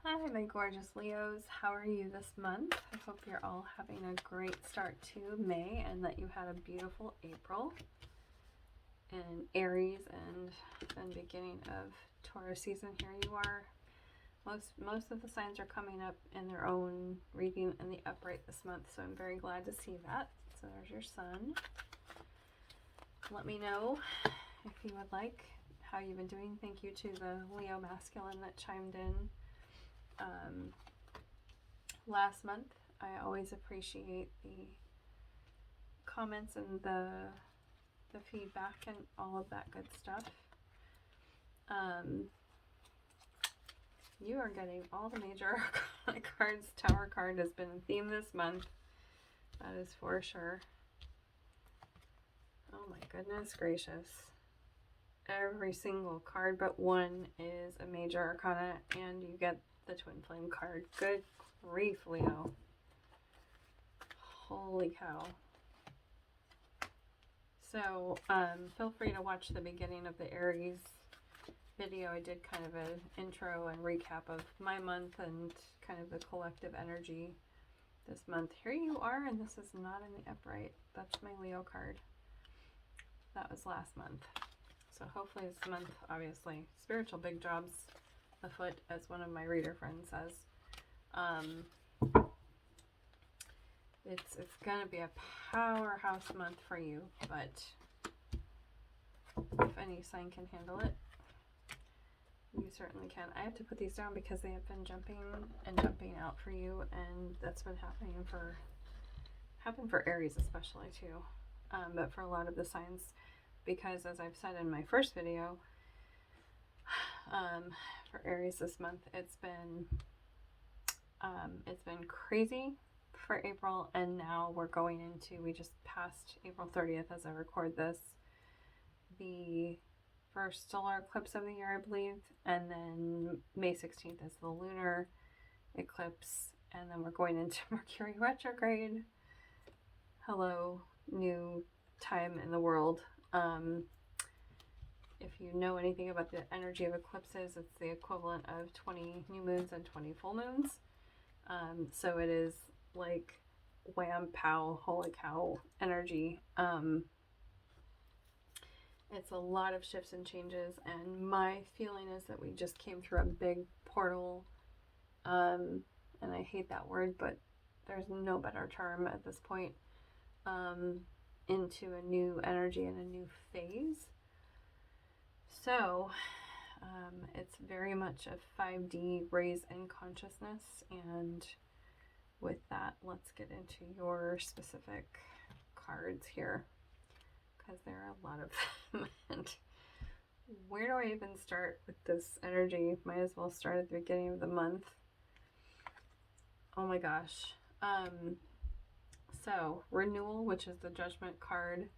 Hi, my gorgeous Leos. How are you this month? I hope you're all having a great start to May and that you had a beautiful April and Aries and then beginning of Taurus season. Here you are. Most of the signs are coming up in their own reading in the upright this month, so I'm very glad to see that. So there's your sun. Let me know if you would like how you've been doing. Thank you to the Leo masculine that chimed in last month. I always appreciate the comments and the feedback and all of that good stuff. You are getting all the major cards. Tower card has been a theme this month. That is for sure. Oh my goodness gracious. Every single card but one is a major arcana, and you get the twin flame card. Good grief, Leo. Holy cow. So feel free to watch the beginning of the Aries video. I did kind of an intro and recap of my month and kind of the collective energy this month. Here you are, and this is not in the upright. That's my Leo card. That was last month. So hopefully this month, obviously, spiritual big jobs afoot, as one of my reader friends says. It's gonna be a powerhouse month for you, but if any sign can handle it, you certainly can. I have to put these down because they have been jumping and jumping out for you, and that's been happened for Aries especially too, but for a lot of the signs, because as I've said in my first video, for Aries this month, it's been crazy for April, and now we're going into, we just passed April 30th as I record this, the first solar eclipse of the year, I believe, and then May 16th is the lunar eclipse, and then we're going into Mercury retrograde. Hello, new time in the world. If you know anything about the energy of eclipses, it's the equivalent of 20 new moons and 20 full moons. So it is like wham, pow, holy cow energy. It's a lot of shifts and changes, and my feeling is that we just came through a big portal, and I hate that word, but there's no better term at this point, into a new energy and a new phase. So it's very much a 5D raise in consciousness, and with that, let's get into your specific cards here, because there are a lot of them. And where do I even start with this energy? Might as well start at the beginning of the month. Oh my gosh. So renewal, which is the Judgment card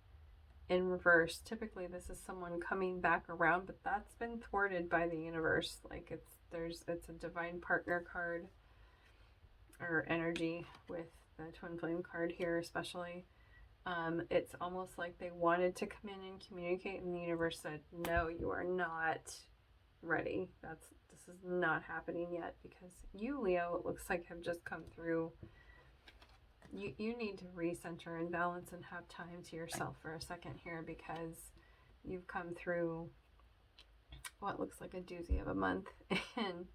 in reverse. Typically this is someone coming back around, but that's been thwarted by the universe. Like it's a divine partner card or energy with the twin flame card here especially. It's almost like they wanted to come in and communicate, and the universe said, no, you are not ready. This is not happening yet, because you, Leo, it looks like have just come through. You need to recenter and balance and have time to yourself for a second here, because you've come through what looks like a doozy of a month in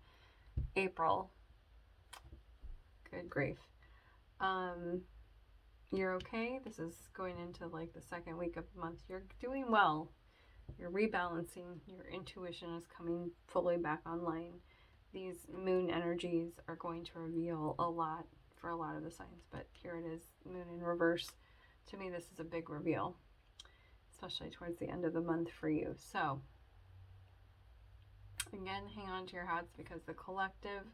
April. Good grief. You're okay. This is going into like the second week of the month. You're doing well. You're rebalancing. Your intuition is coming fully back online. These moon energies are going to reveal a lot for a lot of the signs, but here it is, moon in reverse. To me, this is a big reveal, especially towards the end of the month for you. So again, hang on to your hats, because the collective,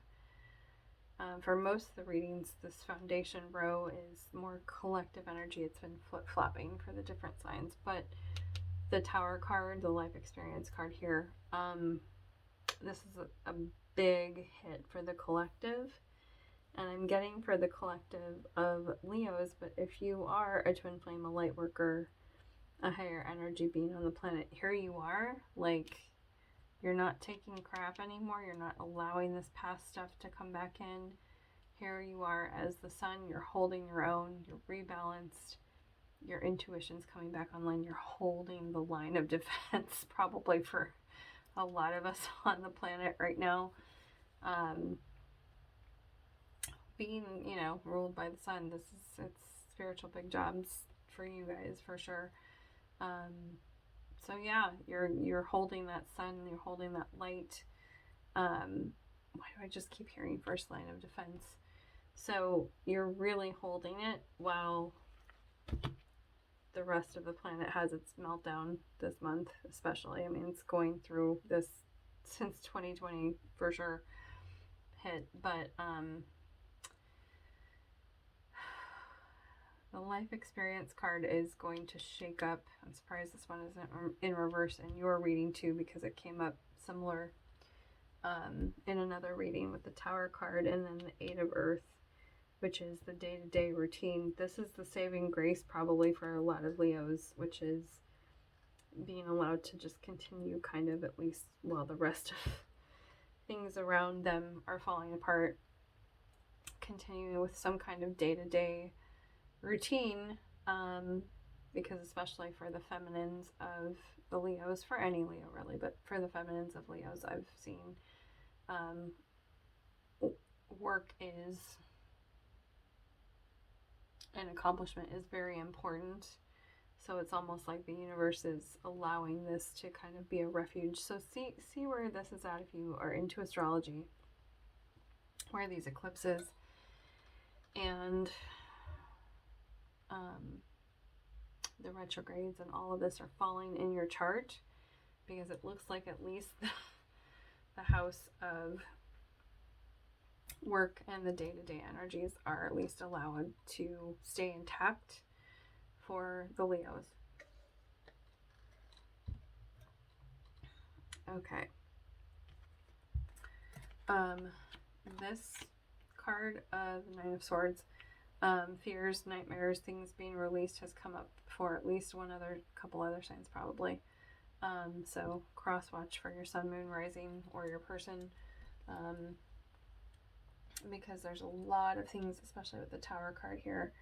for most of the readings, this foundation row is more collective energy. It's been flip-flopping for the different signs, but the Tower card, the life experience card here, this is a big hit for the collective, and I'm getting for the collective of Leos, but if you are a twin flame, a light worker, a higher energy being on the planet, here you are, like You're not taking crap anymore. You're not allowing this past stuff to come back in. Here you are as the sun. You're holding your own. You're rebalanced. Your intuition's coming back online. You're holding the line of defense probably for a lot of us on the planet right now. Being, you know, ruled by the sun. It's spiritual big jobs for you guys for sure. So yeah, you're holding that sun, you're holding that light. Why do I just keep hearing first line of defense? So you're really holding it while the rest of the planet has its meltdown this month, especially. I mean, it's going through this since 2020 for sure hit, but the life experience card is going to shake up. I'm surprised this one isn't in reverse in your reading too, because it came up similar in another reading with the Tower card, and then the Eight of Earth, which is the day-to-day routine. This is the saving grace probably for a lot of Leos, which is being allowed to just continue kind of, at least while the rest of things around them are falling apart, continuing with some kind of day-to-day routine, because especially for the feminines of the Leos, for any Leo really, but for the feminines of Leos, I've seen work is an accomplishment is very important. So it's almost like the universe is allowing this to kind of be a refuge. So see where this is at if you are into astrology, where these eclipses and the retrogrades and all of this are falling in your chart, because it looks like at least the house of work and the day-to-day energies are at least allowed to stay intact for the Leos. Okay. This card of the Nine of Swords, fears, nightmares, things being released, has come up for at least couple other signs probably. So cross watch for your sun, moon, rising, or your person, because there's a lot of things, especially with the Tower card here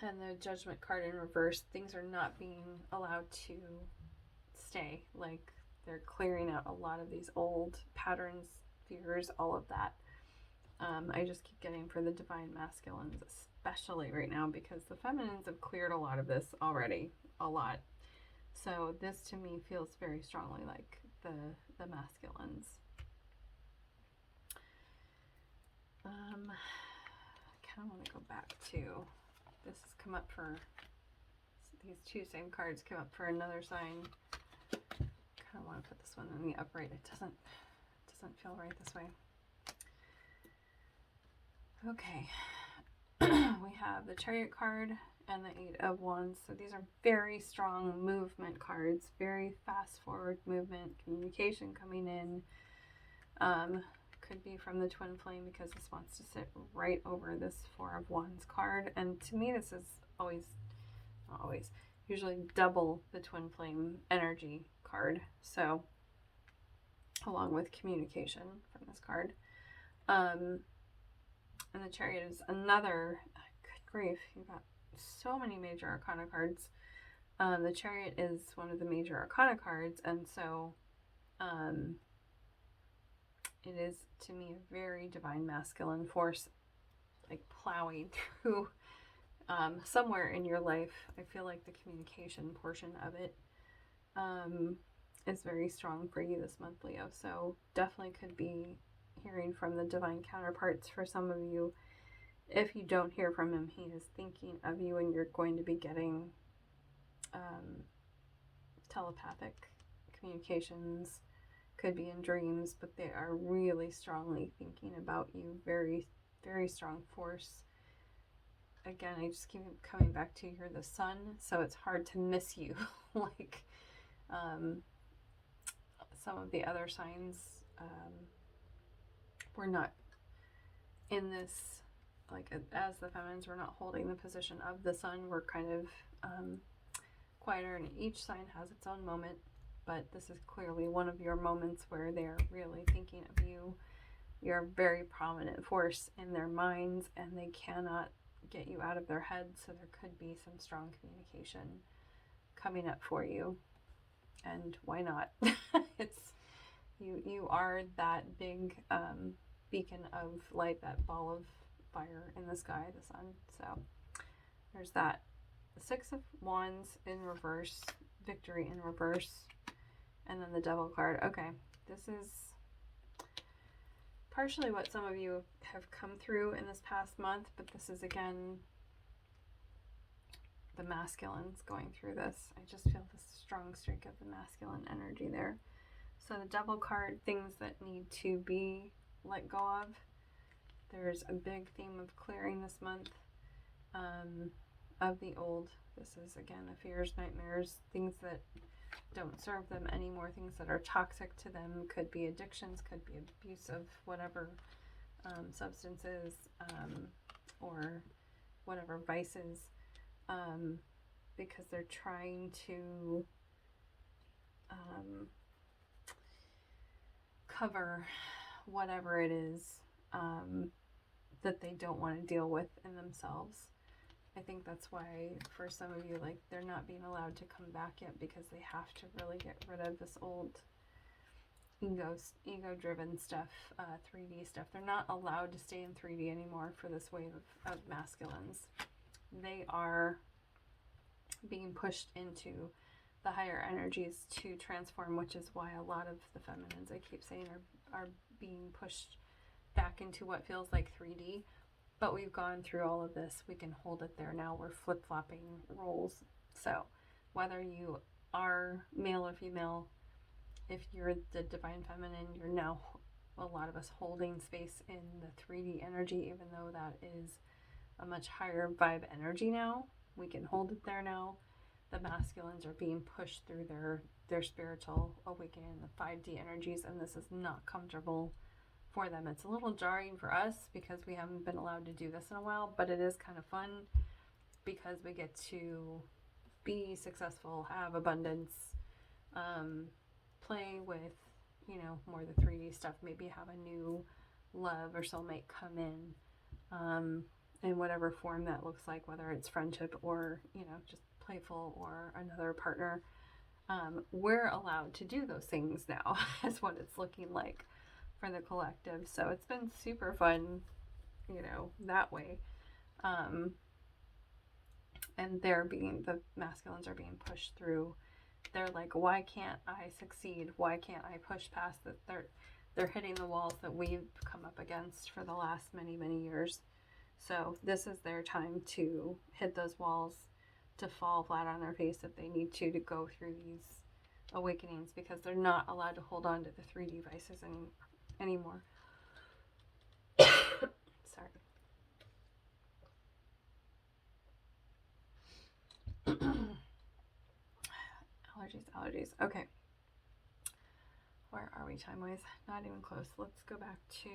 and the Judgment card in reverse. Things are not being allowed to stay. Like, they're clearing out a lot of these old patterns, fears, all of that. I just keep getting for the divine masculines, especially right now, because the feminines have cleared a lot of this already, a lot. So this to me feels very strongly like the masculines. I kind of want to go back to, this has come up for, these two same cards come up for another sign. Kind of want to put this one in the upright. It doesn't feel right this way. Okay. We have the Chariot card and the Eight of Wands. So these are very strong movement cards, very fast forward movement, communication coming in. Could be from the twin flame, because this wants to sit right over this Four of Wands card. And to me, this is usually double the twin flame energy card. So along with communication from this card. And the Chariot is another, good grief, you've got so many major arcana cards. The Chariot is one of the major arcana cards, and so it is, to me, a very divine masculine force, like plowing through somewhere in your life. I feel like the communication portion of it is very strong for you this month, Leo. So definitely could be hearing from the divine counterparts for some of you. If you don't hear from him, he is thinking of you, and you're going to be getting telepathic communications. Could be in dreams, but they are really strongly thinking about you. Very, very strong force. Again, I just keep coming back to, you're the sun, so it's hard to miss you. Like some of the other signs, we're not in this, like as the feminines, we're not holding the position of the sun. We're kind of quieter, and each sign has its own moment. but this is clearly one of your moments where they're really thinking of you. You're a very prominent force in their minds, and they cannot get you out of their head, so there could be some strong communication coming up for you. And why not? It's you are that big beacon of light, that ball of fire in the sky, the sun. So there's that. The Six of Wands in reverse, victory in reverse, and then the Devil card. Okay, this is partially what some of you have come through in this past month, but this is again the masculines going through this. I just feel this strong streak of the masculine energy there. So the Devil card, things that need to be let go of. There's a big theme of clearing this month of the old. This is again the fears, nightmares, things that don't serve them anymore, things that are toxic to them. Could be addictions, could be abuse of whatever substances or whatever vices, because they're trying to cover whatever it is that they don't want to deal with in themselves. I think that's why for some of you, like, they're not being allowed to come back yet, because they have to really get rid of this old ego-driven stuff, 3D stuff. They're not allowed to stay in 3D anymore for this wave of masculines. They are being pushed into the higher energies to transform, which is why a lot of the feminines, I keep saying, are being pushed back into what feels like 3D. But we've gone through all of this. We can hold it there now. We're flip-flopping roles. So whether you are male or female, if you're the divine feminine, you're now, a lot of us, holding space in the 3D energy, even though that is a much higher vibe energy now. We can hold it there now. The masculines are being pushed through their spiritual awakening, the 5D energies, and this is not comfortable for them. It's a little jarring for us because we haven't been allowed to do this in a while, but it is kind of fun because we get to be successful, have abundance, play with, you know, more the 3D stuff, maybe have a new love or soulmate come in whatever form that looks like, whether it's friendship or, you know, just playful or another partner. We're allowed to do those things now is what it's looking like for the collective. So it's been super fun, you know, that way. And the masculines are being pushed through. They're like, why can't I succeed? Why can't I push past that? They're hitting the walls that we've come up against for the last many, many years. So this is their time to hit those walls, to fall flat on their face if they need to go through these awakenings, because they're not allowed to hold on to the 3D vices anymore. Sorry. Allergies. Okay. Where are we time-wise? Not even close. Let's go back to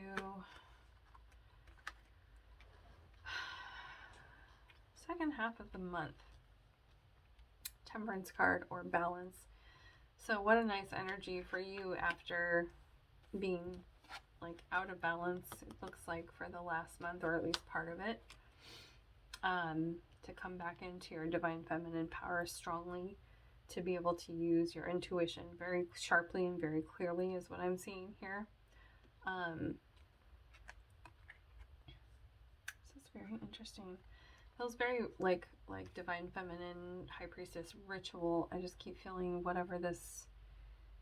second half of the month. Temperance card, or balance. So what a nice energy for you after being like out of balance, it looks like, for the last month, or at least part of it, to come back into your divine feminine power strongly, to be able to use your intuition very sharply and very clearly is what I'm seeing here. This is very interesting. Feels very like divine feminine, high priestess ritual. I just keep feeling whatever this,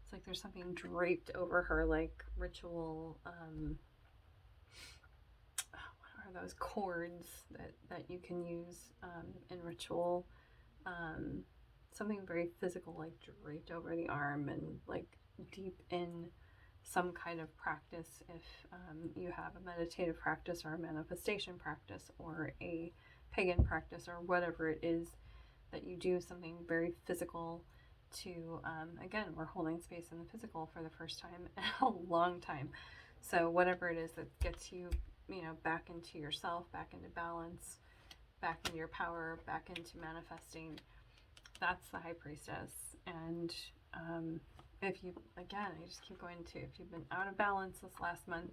it's like there's something draped over her, like ritual. What are those cords that you can use in ritual? Something very physical, like draped over the arm, and like deep in some kind of practice. If you have a meditative practice or a manifestation practice or a pagan practice or whatever it is that you do, something very physical to, again, we're holding space in the physical for the first time in a long time. So whatever it is that gets you, you know, back into yourself, back into balance, back into your power, back into manifesting, that's the high priestess. And if you, again, I just keep going to, if you've been out of balance this last month,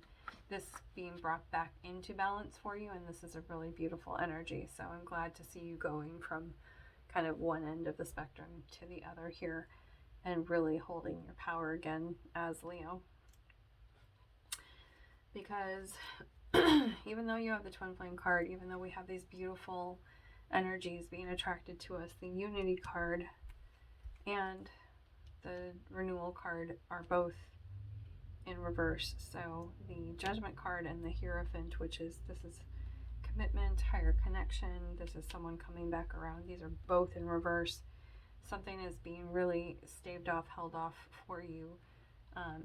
this being brought back into balance for you, and this is a really beautiful energy. So I'm glad to see you going from kind of one end of the spectrum to the other here and really holding your power again as Leo. Because even though you have the twin flame card, even though we have these beautiful energies being attracted to us, the unity card and the renewal card are both in reverse. So the judgment card and the Hierophant, which is, this is commitment, higher connection, this is someone coming back around, these are both in reverse. Something is being really staved off, held off for you.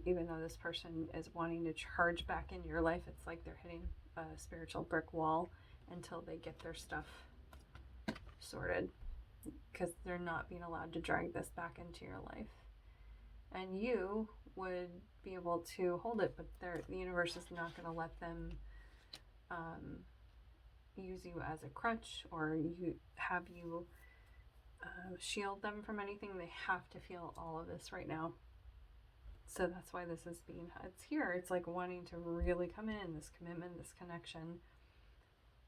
Even though this person is wanting to charge back into your life, it's like they're hitting a spiritual brick wall until they get their stuff sorted, because they're not being allowed to drag this back into your life. And you would be able to hold it, but the universe is not going to let them use you as a crutch or have you shield them from anything. They have to feel all of this right now. So that's why this is it's here. It's like wanting to really come in, this commitment, this connection.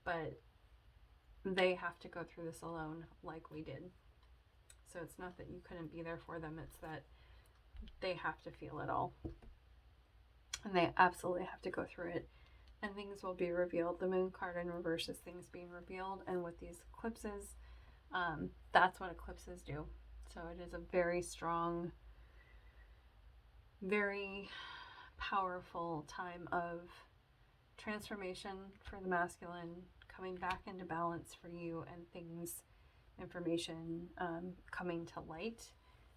But they have to go through this alone like we did. So it's not that you couldn't be there for them. It's that they have to feel it all. And they absolutely have to go through it. And things will be revealed. The moon card in reverse is things being revealed. And with these eclipses, that's what eclipses do. So it is a very strong, very powerful time of transformation for the masculine, coming back into balance for you, and things, information coming to light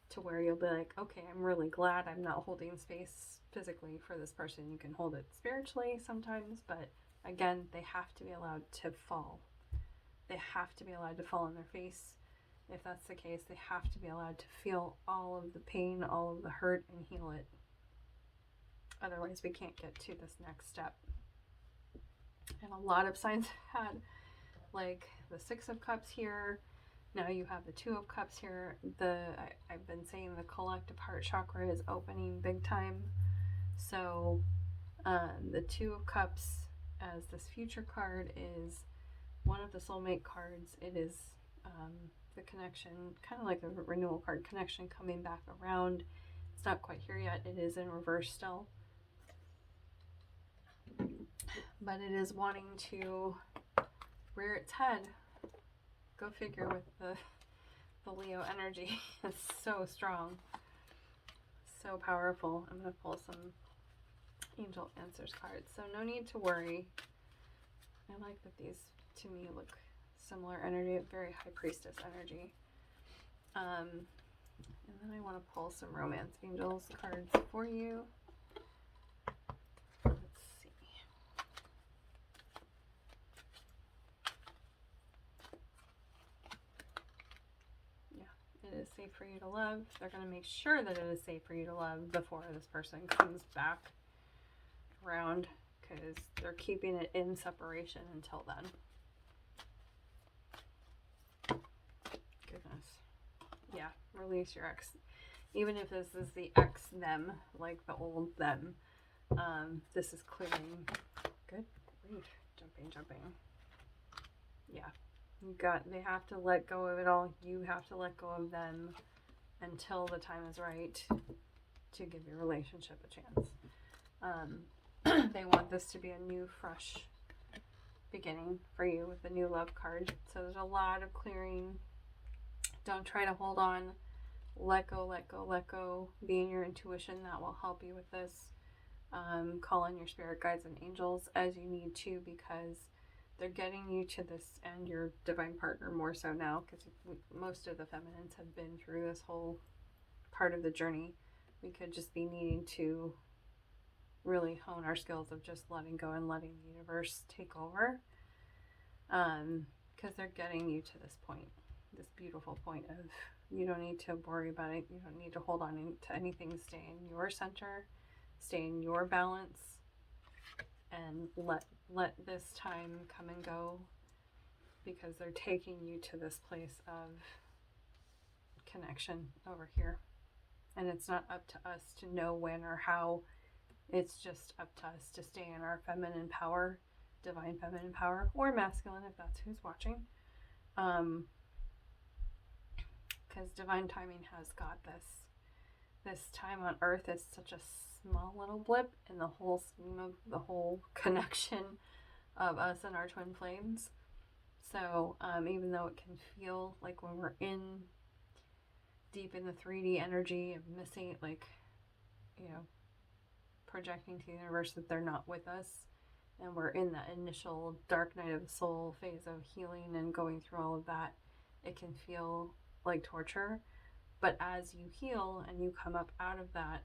to where you'll be like, okay, I'm really glad I'm not holding space physically for this person. You can hold it spiritually sometimes, but again, they have to be allowed to fall. They have to be allowed to fall on their face. If that's the case, they have to be allowed to feel all of the pain, all of the hurt, and heal it. Otherwise, we can't get to this next step. And a lot of signs have had, like the Six of Cups here. Now you have the Two of Cups here. I've been saying the collective heart chakra is opening big time. So the Two of Cups as this future card is one of the soulmate cards. It is the connection, kind of like a renewal card, connection coming back around. It's not quite here yet. It is in reverse still. But it is wanting to rear its head. Go figure with the Leo energy. It's so strong. So powerful. I'm going to pull some Angel Answers cards. So no need to worry. I like that these, to me, look similar energy, very High Priestess energy. And then I want to pull some Romance Angels cards for you. Let's see. Yeah, it is safe for you to love. They're going to make sure that it is safe for you to love before this person comes back around, because they're keeping it in separation until then. Goodness. Yeah, release your ex. Even if this is the ex them, like the old them, this is clearing. Good grief. Jumping. Yeah. They have to let go of it all. You have to let go of them until the time is right to give your relationship a chance. They want this to be a new, fresh beginning for you with the new love card. So there's a lot of clearing. Don't try to hold on. Let go, let go, let go. Be in your intuition. That will help you with this. Call in your spirit guides and angels as you need to, because they're getting you to this, and your divine partner more so now, because most of the feminines have been through this whole part of the journey. We could just be needing to really hone our skills of just letting go and letting the universe take over, because they're getting you to this point, this beautiful point of you don't need to worry about it. You don't need to hold on to anything. Stay in your center, stay in your balance, and let this time come and go, because they're taking you to this place of connection over here. And it's not up to us to know when or how. It's just up to us to stay in our feminine power, divine feminine power, or masculine if that's who's watching. Because divine timing has got this time on earth is such a small little blip in the whole scheme of the whole connection of us and our twin flames. So even though it can feel like when we're deep in the 3D energy of missing, like, projecting to the universe that they're not with us, and we're in that initial dark night of the soul phase of healing and going through all of that, it can feel like torture. But as you heal and you come up out of that,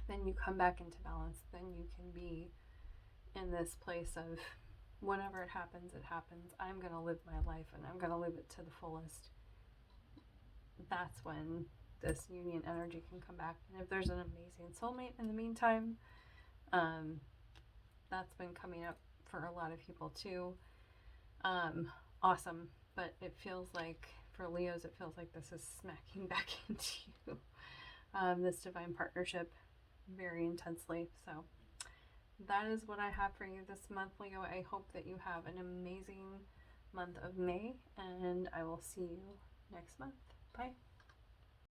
then you come back into balance. Then you can be in this place of whenever it happens, it happens. I'm going to live my life and I'm going to live it to the fullest. That's when this union energy can come back. And if there's an amazing soulmate in the meantime, that's been coming up for a lot of people too. Awesome. But it feels like, for Leos, it feels like this is smacking back into you. This divine partnership very intensely. So that is what I have for you this month, Leo. I hope that you have an amazing month of May, and I will see you next month. Bye.